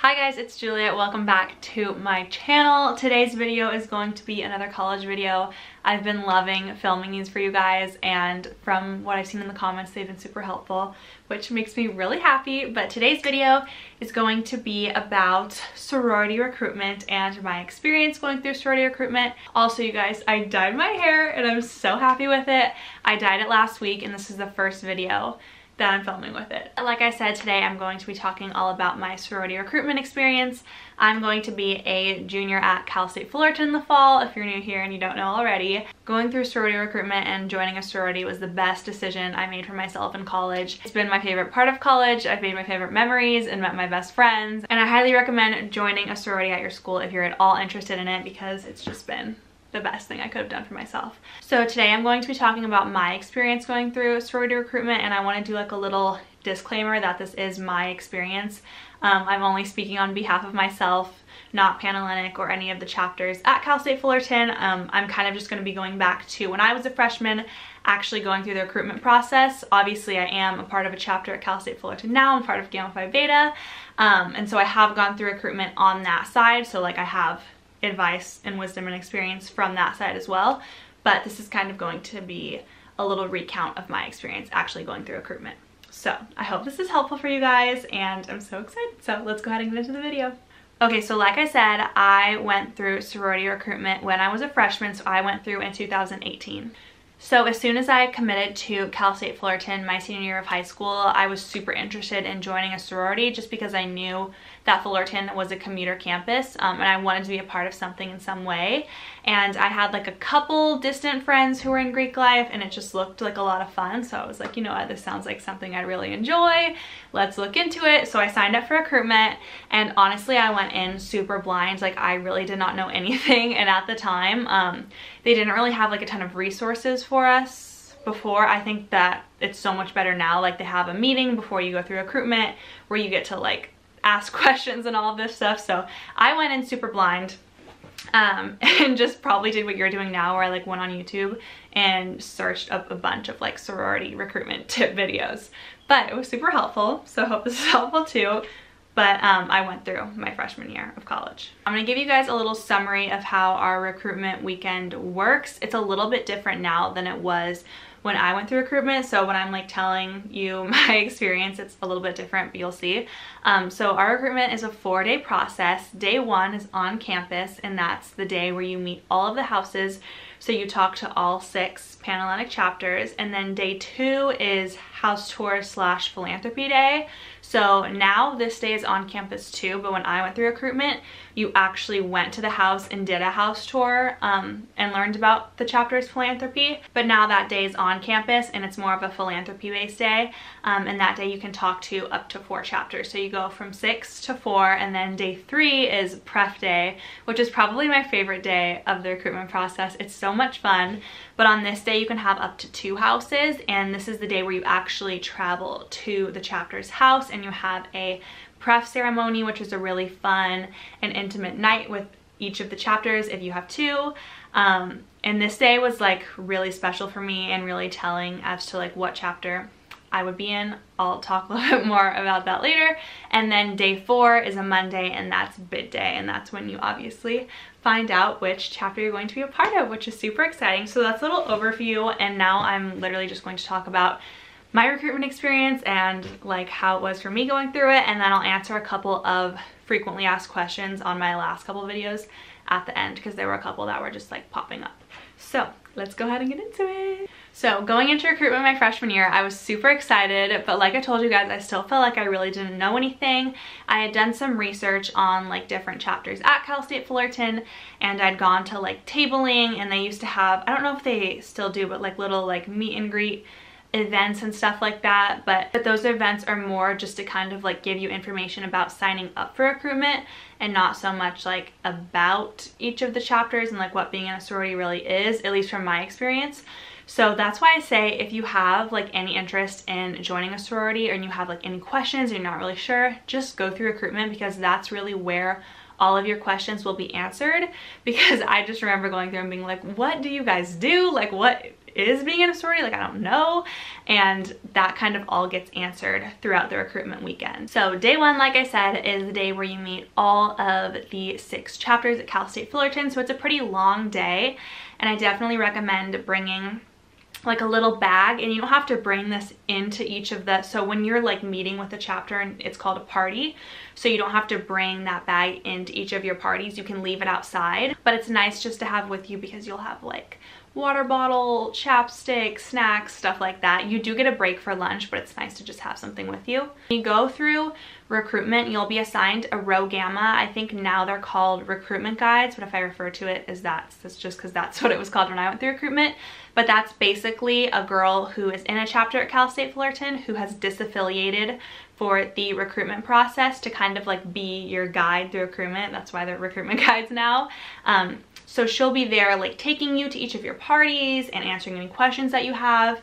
Hi guys, it's Julia. Welcome back to my channel. Today's video is going to be another college video. I've been loving filming these for you guys, and from what I've seen in the comments, they've been super helpful, which makes me really happy. But today's video is going to be about sorority recruitment and my experience going through sorority recruitment. Also, you guys, I dyed my hair and I'm so happy with it. I dyed it last week and this is the first video that I'm filming with it. Like I said, today I'm going to be talking all about my sorority recruitment experience. I'm going to be a junior at Cal State Fullerton in the fall, if you're new here and you don't know already. Going through sorority recruitment and joining a sorority was the best decision I made for myself in college. It's been my favorite part of college. I've made my favorite memories and met my best friends, and I highly recommend joining a sorority at your school if you're at all interested in it, because it's just been the best thing I could have done for myself. So today I'm going to be talking about my experience going through sorority recruitment, and I want to do like a little disclaimer that this is my experience. I'm only speaking on behalf of myself, not Panhellenic or any of the chapters at Cal State Fullerton. I'm kind of just going to be going back to when I was a freshman, actually going through the recruitment process. Obviously I am a part of a chapter at Cal State Fullerton now. I'm part of Gamma Phi Beta, and so I have gone through recruitment on that side, so like I have advice and wisdom and experience from that side as well. But this is kind of going to be a little recount of my experience actually going through recruitment. So I hope this is helpful for you guys, and I'm so excited. So let's go ahead and get into the video. Okay, so like I said, I went through sorority recruitment when I was a freshman, so I went through in 2018. So as soon as I committed to Cal State Fullerton my senior year of high school, I was super interested in joining a sorority just because I knew that Fullerton was a commuter campus, and I wanted to be a part of something in some way. And I had like a couple distant friends who were in Greek life, and it just looked like a lot of fun. So I was like, you know what, this sounds like something I'd really enjoy. Let's look into it. So I signed up for recruitment, and honestly, I went in super blind. Like I really did not know anything. And at the time, they didn't really have like a ton of resources for us before. I think that it's so much better now. Like they have a meeting before you go through recruitment where you get to like ask questions and all of this stuff. So I went in super blind, and just probably did what you're doing now, where I like went on YouTube and searched up a bunch of like sorority recruitment tip videos. But it was super helpful, so I hope this is helpful too. But I went through my freshman year of college. I'm gonna give you guys a little summary of how our recruitment weekend works. It's a little bit different now than it was when I went through recruitment. So when I'm like telling you my experience, it's a little bit different, but you'll see. So our recruitment is a 4-day process. Day 1 is on campus, and that's the day where you meet all of the houses. So you talk to all 6 Panhellenic chapters. And then day 2 is house tour / philanthropy day. So now this day is on campus too, but when I went through recruitment, you actually went to the house and did a house tour and learned about the chapter's philanthropy. But now that day is on campus and it's more of a philanthropy based day. And that day you can talk to up to 4 chapters. So you go from 6 to 4, and then day 3 is Pref day, which is probably my favorite day of the recruitment process. It's so much fun. But on this day you can have up to 2 houses, and this is the day where you actually travel to the chapter's house and you have a Pref ceremony, which is a really fun and intimate night with each of the chapters if you have 2. And this day was like really special for me and really telling as to like what chapter I would be in. I'll talk a little bit more about that later. And then day 4 is a Monday, and that's bid day, and that's when you obviously find out which chapter you're going to be a part of, which is super exciting. So that's a little overview, and now I'm literally just going to talk about my recruitment experience and like how it was for me going through it, and then I'll answer a couple of frequently asked questions on my last couple videos at the end, because there were a couple that were just like popping up. So let's go ahead and get into it. So going into recruitment my freshman year, I was super excited, but like I told you guys, I still felt like I really didn't know anything. I had done some research on like different chapters at Cal State Fullerton, and I'd gone to like tabling, and they used to have, I don't know if they still do, but like little like meet and greet events and stuff like that. But those events are more just to kind of like give you information about signing up for recruitment, and not so much like about each of the chapters and like what being in a sorority really is, at least from my experience. So that's why I say if you have like any interest in joining a sorority, or you have like any questions and you're not really sure, just go through recruitment, because that's really where all of your questions will be answered. Because I just remember going through and being like, what do you guys do? Like, what is being in a sorority, like I don't know, and that kind of all gets answered throughout the recruitment weekend. So day 1, like I said, is the day where you meet all of the 6 chapters at Cal State Fullerton, so it's a pretty long day, and I definitely recommend bringing like a little bag, and you don't have to bring this into each of the, so when you're like meeting with a chapter, and it's called a party, so you don't have to bring that bag into each of your parties, you can leave it outside, but it's nice just to have with you because you'll have like water bottle, chapstick, snacks, stuff like that. You do get a break for lunch, but it's nice to just have something with you. When you go through recruitment, you'll be assigned a row Gamma. I think now they're called Recruitment Guides, but if I refer to it as that's just because that's what it was called when I went through recruitment. But that's basically a girl who is in a chapter at Cal State Fullerton who has disaffiliated for the recruitment process to kind of like be your guide through recruitment. That's why they're Recruitment Guides now. So she'll be there like taking you to each of your parties and answering any questions that you have.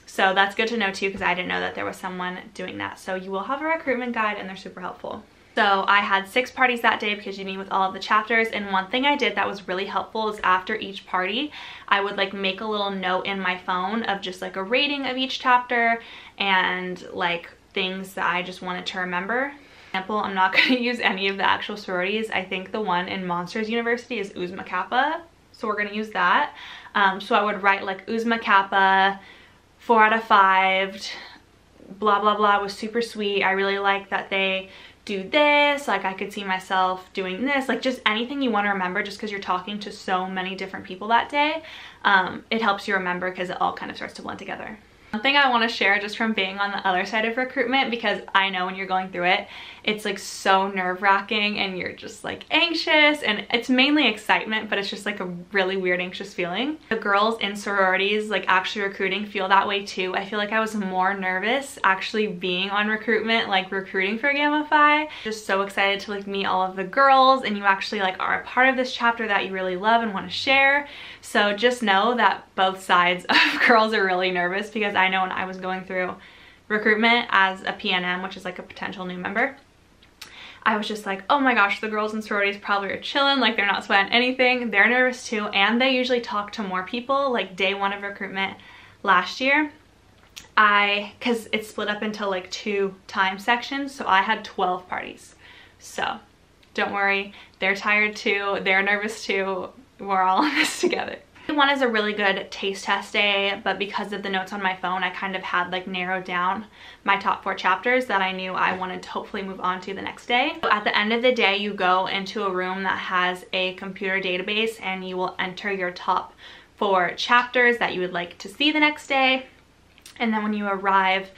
So that's good to know too, because I didn't know that there was someone doing that. So you will have a recruitment guide, and they're super helpful. So I had 6 parties that day because you meet with all of the chapters, and one thing I did that was really helpful is after each party I would like make a little note in my phone of just like a rating of each chapter and like things that I just wanted to remember. For example, I'm not going to use any of the actual sororities. I think the one in Monsters University is Uzma Kappa, so we're going to use that. So I would write like Uzma Kappa, 4 out of 5, blah blah blah, was super sweet. I really like that they do this, like I could see myself doing this, like just anything you want to remember, just because you're talking to so many different people that day. It helps you remember because it all kind of starts to blend together. One thing I want to share just from being on the other side of recruitment, because I know when you're going through it, it's like so nerve-wracking and you're just like anxious, and it's mainly excitement, but it's just like a really weird anxious feeling. The girls in sororities like actually recruiting feel that way too. I feel like I was more nervous actually being on recruitment, like recruiting for Gamma Phi. Just so excited to like meet all of the girls, and you actually like are a part of this chapter that you really love and want to share. So just know that both sides of girls are really nervous, because I know when I was going through recruitment as a PNM, which is like a potential new member, I was just like, oh my gosh, the girls in sororities probably are chilling, like they're not sweating anything. They're nervous too, and they usually talk to more people. Like day 1 of recruitment last year, because it's split up into like 2 time sections, so I had 12 parties. So don't worry, they're tired too, they're nervous too, we're all in this together. Day 1 is a really good taste test day, but because of the notes on my phone, I kind of had like narrowed down my top 4 chapters that I knew I wanted to hopefully move on to the next day. So at the end of the day, you go into a room that has a computer database, and you will enter your top 4 chapters that you would like to see the next day. And then when you arrive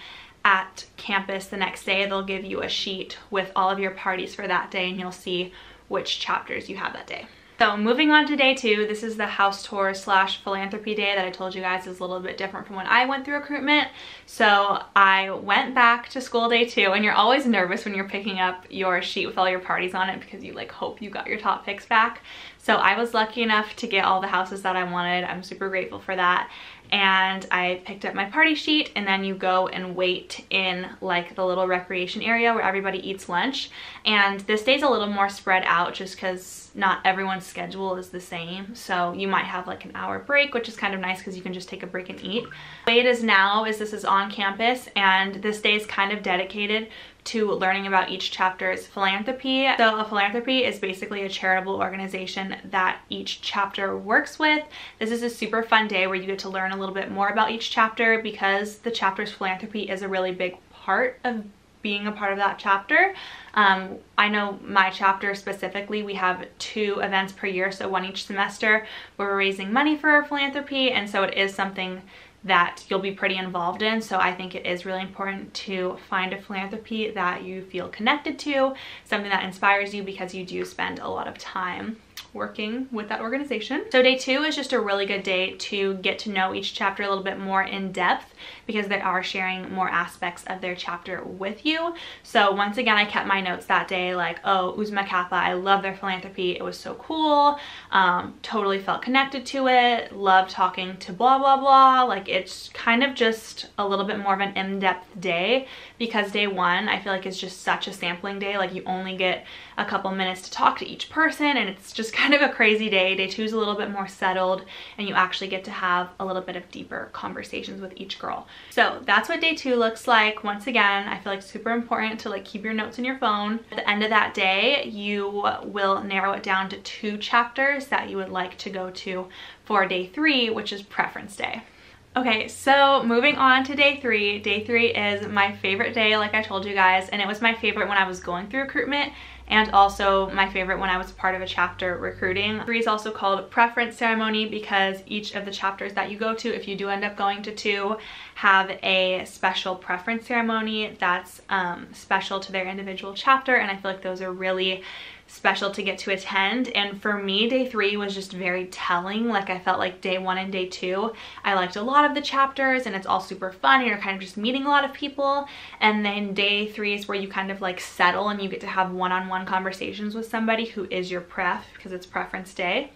at campus the next day, they'll give you a sheet with all of your parties for that day, and you'll see which chapters you have that day. So moving on to day 2, this is the house tour / philanthropy day that I told you guys is a little bit different from when I went through recruitment. So I went back to school day 2, and you're always nervous when you're picking up your sheet with all your parties on it, because you like hope you got your top picks back. So I was lucky enough to get all the houses that I wanted. I'm super grateful for that. And I picked up my party sheet, and then you go and wait in like the little recreation area where everybody eats lunch. And this day's a little more spread out just because not everyone's schedule is the same. So you might have like an hour break, which is kind of nice because you can just take a break and eat. The way it is now is this is on campus, and this day is kind of dedicated to learning about each chapter's philanthropy. So a philanthropy is basically a charitable organization that each chapter works with. This is a super fun day where you get to learn a little bit more about each chapter, because the chapter's philanthropy is a really big part of being a part of that chapter. I know my chapter specifically, we have 2 events per year, so 1 each semester, where we're raising money for our philanthropy, and so it is something that you'll be pretty involved in. So I think it is really important to find a philanthropy that you feel connected to, something that inspires you, because you do spend a lot of time working with that organization. So day 2 is just a really good day to get to know each chapter a little bit more in depth, because they are sharing more aspects of their chapter with you. So once again, I kept my notes that day like, oh, Uzma Kappa, I love their philanthropy, it was so cool, totally felt connected to it, loved talking to blah blah blah. Like it's kind of just a little bit more of an in-depth day, because day 1 I feel like is just such a sampling day. Like you only get a couple minutes to talk to each person, and it's just kind of a crazy day. Day 2 is a little bit more settled, and you actually get to have a little bit of deeper conversations with each girl. So that's what day 2 looks like. Once again, I feel like super important to like keep your notes in your phone. At the end of that day, you will narrow it down to 2 chapters that you would like to go to for day 3, which is preference day. Okay, so moving on to day 3. Day 3 is my favorite day, like I told you guys, and it was my favorite when I was going through recruitment, and also my favorite when I was part of a chapter recruiting. 3 is also called preference ceremony because each of the chapters that you go to, if you do end up going to 2, have a special preference ceremony that's special to their individual chapter, and I feel like those are really special to get to attend. And for me, day 3 was just very telling. Like, I felt like day 1 and day 2, I liked a lot of the chapters and it's all super fun and you're kind of just meeting a lot of people, and then day 3 is where you kind of like settle and you get to have one-on-one conversations with somebody who is your pref, because it's preference day.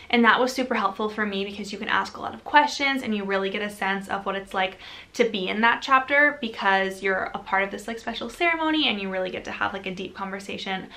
And that was super helpful for me because you can ask a lot of questions and you really get a sense of what it's like to be in that chapter, because you're a part of this like special ceremony and you really get to have like a deep conversation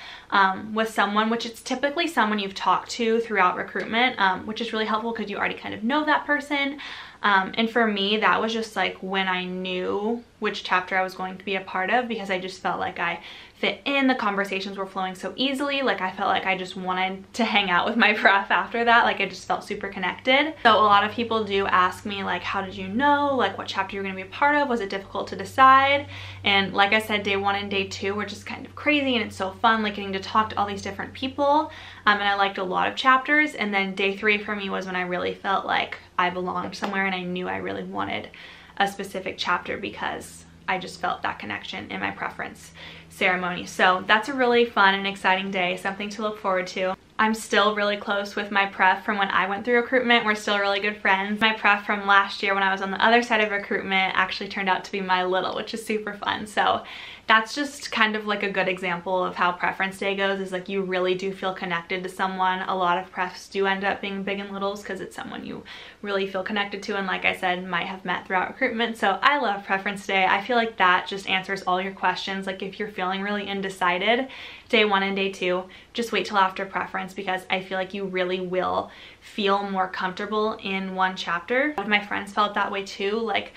with someone, which is typically someone you've talked to throughout recruitment, which is really helpful because you already kind of know that person. And for me, that was just like when I knew which chapter I was going to be a part of, because I just felt like I fit in, the conversations were flowing so easily. Like, I felt like I just wanted to hang out with my pref after that. Like, I just felt super connected. So a lot of people do ask me like, how did you know like what chapter you're gonna be a part of? Was it difficult to decide? And like I said, day 1 and day 2 were just kind of crazy and it's so fun, like getting to talk to all these different people. And I liked a lot of chapters. And then day 3 for me was when I really felt like I belonged somewhere and I knew I really wanted a specific chapter because I just felt that connection in my preference ceremony. So that's a really fun and exciting day, something to look forward to. I'm still really close with my pref from when I went through recruitment. We're still really good friends. My pref from last year when I was on the other side of recruitment actually turned out to be my little, which is super fun. So that's just kind of like a good example of how preference day goes, is like you really do feel connected to someone. A lot of prefs do end up being big and littles because it's someone you really feel connected to and, like I said, might have met throughout recruitment. So I love preference day. I feel like that just answers all your questions. Like, if you're feeling really undecided, day 1 and day 2, just wait till after preference, because I feel like you really will feel more comfortable in one chapter. A lot of my friends felt that way too. Like,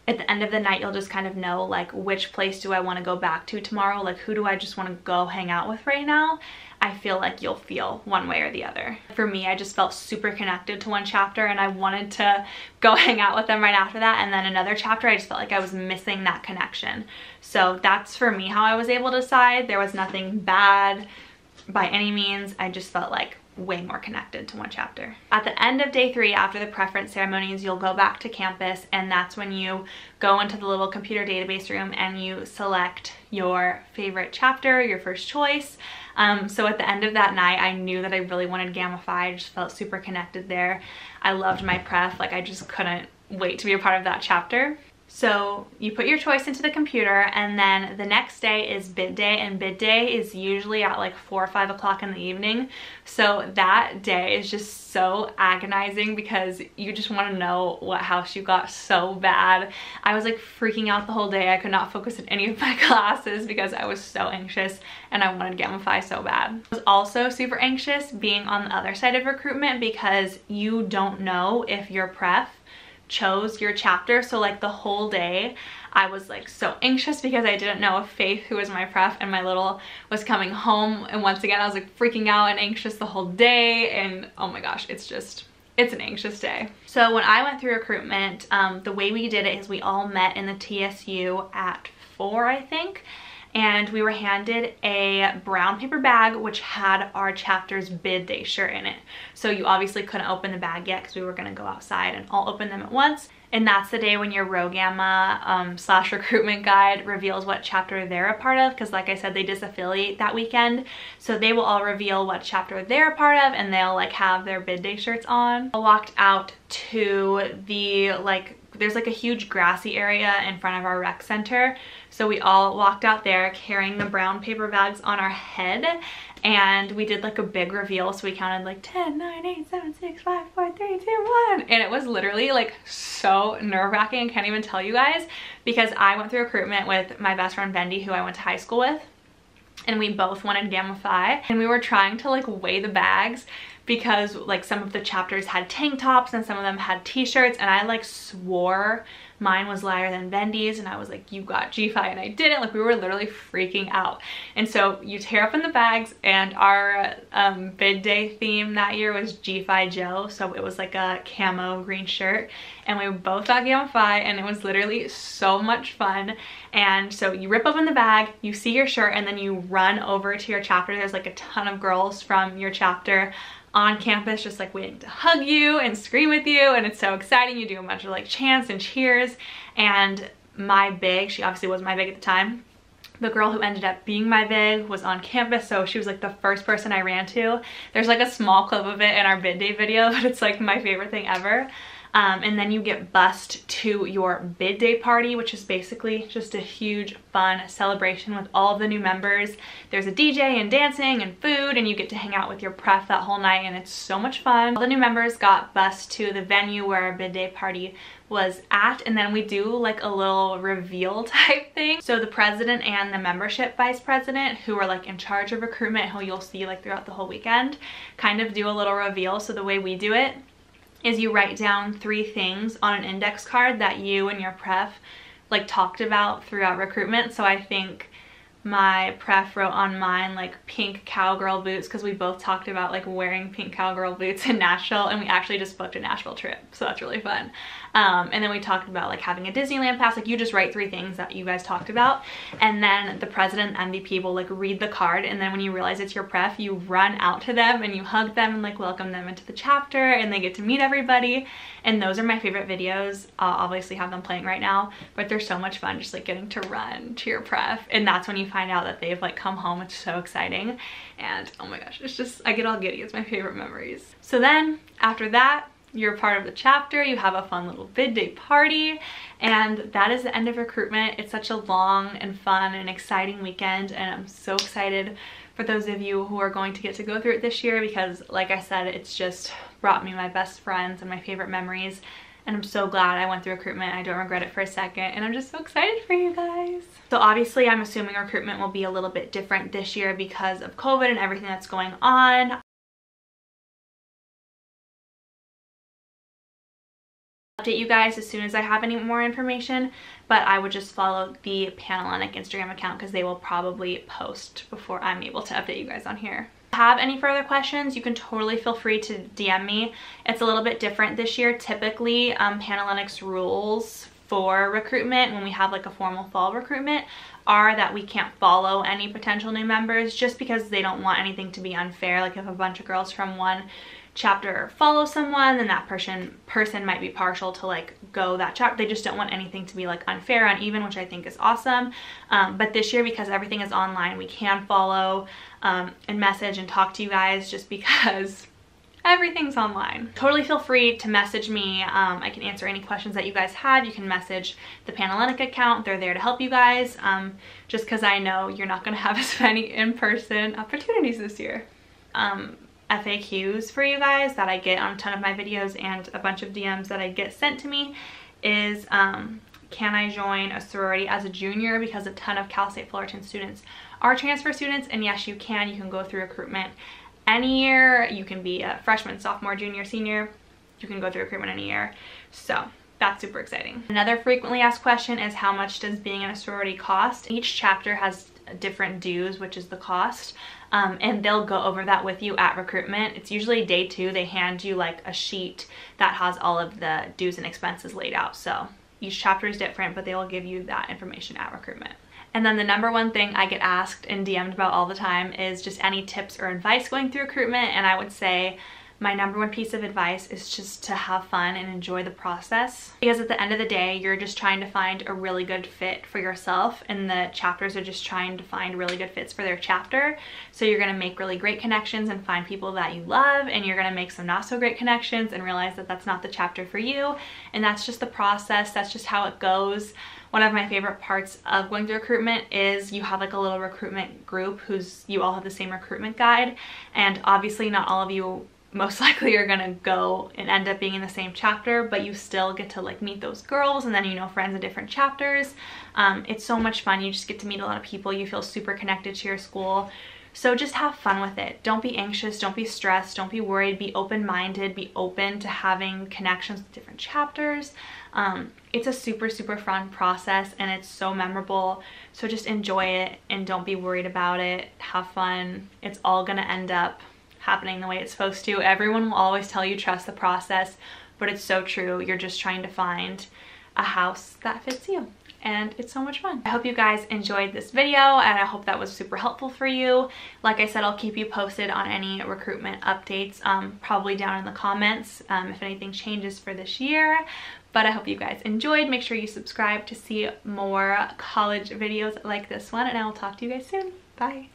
at the end of the night, you'll just kind of know like, which place do I want to go back to tomorrow? Like, who do I just want to go hang out with right now? I feel like you'll feel one way or the other. For me, I just felt super connected to one chapter and I wanted to go hang out with them right after that. And then another chapter, I just felt like I was missing that connection. So that's for me how I was able to decide. There was nothing bad by any means. I just felt like way more connected to one chapter. At the end of day 3, after the preference ceremonies, you'll go back to campus, and that's when you go into the little computer database room and you select your favorite chapter, your first choice. So at the end of that night, I knew that I really wanted Gamma Phi. I just felt super connected there. I loved my pref. Like, I just couldn't wait to be a part of that chapter. So you put your choice into the computer, and then the next day is bid day, and bid day is usually at like 4 or 5 o'clock in the evening. So that day is just so agonizing because you just want to know what house you got so bad. I was like freaking out the whole day. I could not focus in any of my classes because I was so anxious and I wanted Gamma Phi so bad. I was also super anxious being on the other side of recruitment because you don't know if your pref chose your chapter. So like the whole day I was like so anxious because I didn't know if Faith, who was my pref, and my little was coming home, and once again I was like freaking out and anxious the whole day, and oh my gosh, it's an anxious day. So when I went through recruitment, the way we did it is we all met in the TSU at 4, I think, and we were handed a brown paper bag which had our chapter's bid day shirt in it. So you obviously couldn't open the bag yet because we were going to go outside and all open them at once. And that's the day when your Rho Gamma / recruitment guide reveals what chapter they're a part of, because like I said, they disaffiliate that weekend. So they will all reveal what chapter they're a part of, and they'll like have their bid day shirts on. I walked out to the there's like a huge grassy area in front of our rec center. So we all walked out there carrying the brown paper bags on our head, and we did like a big reveal. So we counted like 10, 9, 8, 7, 6, 5, 4, 3, 2, 1. And it was literally like so nerve-wracking. I can't even tell you guys, because I went through recruitment with my best friend Bendy, who I went to high school with. and we both wanted Gamma Phi, and we were trying to like weigh the bags because like some of the chapters had tank tops and some of them had t-shirts, and I like swore mine was lighter than Bendy's, and I was like, you got G-Phi, and I didn't. Like, we were literally freaking out. And so you tear open the bags, and our bid day theme that year was G-Phi Joe, so it was like a camo green shirt, and we both got Gamma Phi, and it was literally so much fun. And so you rip open the bag, you see your shirt, and then you run over to your chapter. There's like a ton of girls from your chapter on campus just like waiting to hug you and scream with you, and it's so exciting. You do a bunch of like chants and cheers, and my big, she obviously was my big at the time, the girl who ended up being my big was on campus, so she was like the first person I ran to. There's like a small clip of it in our bid day video, but it's like my favorite thing ever. And then you get bussed to your bid day party, which is basically just a huge fun celebration with all of the new members. There's a DJ and dancing and food, and you get to hang out with your pref that whole night, and it's so much fun. All the new members got bussed to the venue where our bid day party was at, and then we do like a little reveal type thing. So the president and the membership vice president, who are like in charge of recruitment, who you'll see like throughout the whole weekend, kind of do a little reveal. So the way we do it is you write down 3 things on an index card that you and your pref like talked about throughout recruitment. So I think my pref wrote on mine like pink cowgirl boots, because we both talked about like wearing pink cowgirl boots in Nashville, and we actually just booked a Nashville trip, so that's really fun. And then we talked about like having a Disneyland pass. Like, you just write 3 things that you guys talked about, and then the president and MVP will like read the card, and then when you realize it's your pref, you run out to them and you hug them and like welcome them into the chapter, and they get to meet everybody. And those are my favorite videos. I'll obviously have them playing right now, but they're so much fun just like getting to run to your pref, and that's when you find out that they've like come home. It's so exciting, and oh my gosh, it's just, I get all giddy. It's my favorite memories. So then after that, you're part of the chapter, you have a fun little bid day party, and that is the end of recruitment. It's such a long and fun and exciting weekend, and I'm so excited for those of you who are going to get to go through it this year, because like I said, it's just brought me my best friends and my favorite memories, and I'm so glad I went through recruitment. I don't regret it for a second, and I'm just so excited for you guys. So obviously I'm assuming recruitment will be a little bit different this year because of COVID and everything that's going on. Update you guys as soon as I have any more information, but I would just follow the Panhellenic Instagram account because they will probably post before I'm able to update you guys on here. If you have any further questions, you can totally feel free to DM me. It's a little bit different this year. Typically, Panhellenic's rules for recruitment when we have like a formal fall recruitment are that we can't follow any potential new members, just because they don't want anything to be unfair. Like, if a bunch of girls from one chapter follow someone, then that person might be partial to like go that chapter. They just don't want anything to be like unfair, uneven, which I think is awesome. But this year, because everything is online, we can follow and message and talk to you guys, just because everything's online. Totally feel free to message me. I can answer any questions that you guys had. You can message the Panhellenic account. They're there to help you guys, just because I know you're not going to have as many in-person opportunities this year. FAQs for you guys that I get on a ton of my videos, and a bunch of DMs that I get sent to me is, can I join a sorority as a junior? Because a ton of Cal State Fullerton students are transfer students, and yes, you can. You can go through recruitment any year. You can be a freshman, sophomore, junior, senior. You can go through recruitment any year. So that's super exciting. Another frequently asked question is, how much does being in a sorority cost? Each chapter has different dues, which is the cost, and they'll go over that with you at recruitment. It's usually day 2. They hand you like a sheet that has all of the dues and expenses laid out. So each chapter is different, but they will give you that information at recruitment. And then the number one thing I get asked and DM'd about all the time is just any tips or advice going through recruitment. And I would say my number one piece of advice is just to have fun and enjoy the process, because at the end of the day, you're just trying to find a really good fit for yourself, and the chapters are just trying to find really good fits for their chapter. So you're going to make really great connections and find people that you love, and you're going to make some not so great connections and realize that that's not the chapter for you. And that's just the process. That's just how it goes. One of my favorite parts of going through recruitment is you have like a little recruitment group you all have the same recruitment guide, and obviously not all of you most likely you're gonna go and end up being in the same chapter, but you still get to like meet those girls, and then you know friends in different chapters. It's so much fun. You just get to meet a lot of people. You feel super connected to your school. So just have fun with it. Don't be anxious, don't be stressed, don't be worried, be open-minded, be open to having connections with different chapters. It's a super, super fun process, and it's so memorable. So just enjoy it and don't be worried about it. Have fun. It's all gonna end up happening the way it's supposed to. Everyone will always tell you trust the process, but it's so true. You're just trying to find a house that fits you, and it's so much fun. I hope you guys enjoyed this video, and I hope that was super helpful for you. Like I said, I'll keep you posted on any recruitment updates, probably down in the comments if anything changes for this year. But I hope you guys enjoyed. Make sure you subscribe to see more college videos like this one, and I will talk to you guys soon. Bye.